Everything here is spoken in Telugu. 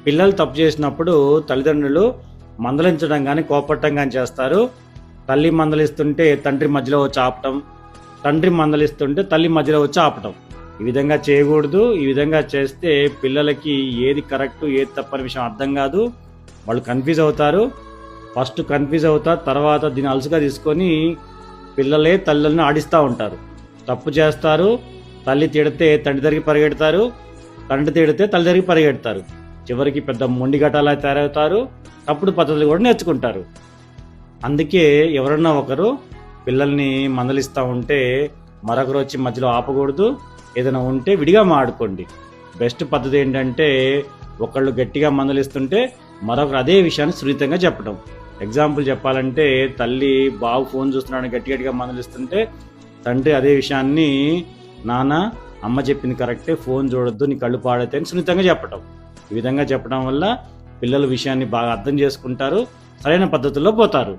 పిల్లలు తప్పు చేసినప్పుడు తల్లిదండ్రులు మందలించడం కానీ కోపట్టం కానీ చేస్తారు. తల్లి మందలిస్తుంటే తండ్రి మధ్యలో వచ్చి ఆపటం, తండ్రి మందలిస్తుంటే తల్లి మధ్యలో వచ్చి ఆపటం. ఈ విధంగా చేయకూడదు. ఈ విధంగా చేస్తే పిల్లలకి ఏది కరెక్ట్ ఏది తప్పని విషయం అర్థం కాదు. వాళ్ళు కన్ఫ్యూజ్ అవుతారు. ఫస్ట్ కన్ఫ్యూజ్ అవుతారు, తర్వాత దీన్ని అలసుగా తీసుకొని పిల్లలే తల్లులను ఆడిస్తూ ఉంటారు. తప్పు చేస్తారు, తల్లి తిడితే తండ్రి దగ్గరికి పరిగెడతారు, తండ్రి తిడితే తల్లి దగ్గరికి పరిగెడతారు. చివరికి పెద్ద మొండిగటాలా తయారవుతారు. తప్పుడు పద్ధతులు కూడా నేర్చుకుంటారు. అందుకే ఎవరన్నా ఒకరు పిల్లల్ని మందలిస్తూ ఉంటే మరొకరు వచ్చి మధ్యలో ఆపకూడదు. ఏదైనా ఉంటే విడిగా మాట్లాడుకోండి. బెస్ట్ పద్ధతి ఏంటంటే ఒకళ్ళు గట్టిగా మందలిస్తుంటే మరొకరు అదే విషయాన్ని సున్నితంగా చెప్పడం. ఎగ్జాంపుల్ చెప్పాలంటే తల్లి బాబు ఫోన్ చూస్తున్నాడని గట్టిగా మందలిస్తుంటే తండ్రి అదే విషయాన్ని నాన్న అమ్మ చెప్పింది కరెక్టే, ఫోన్ చూడొద్దు, నీ కళ్ళు పాడైతే అని సున్నితంగా చెప్పటం. ఈ విధంగా చెప్పడం వల్ల పిల్లల విషయాన్ని బాగా అర్థం చేసుకుంటారు, సరైన పద్ధతుల్లో పోతారు.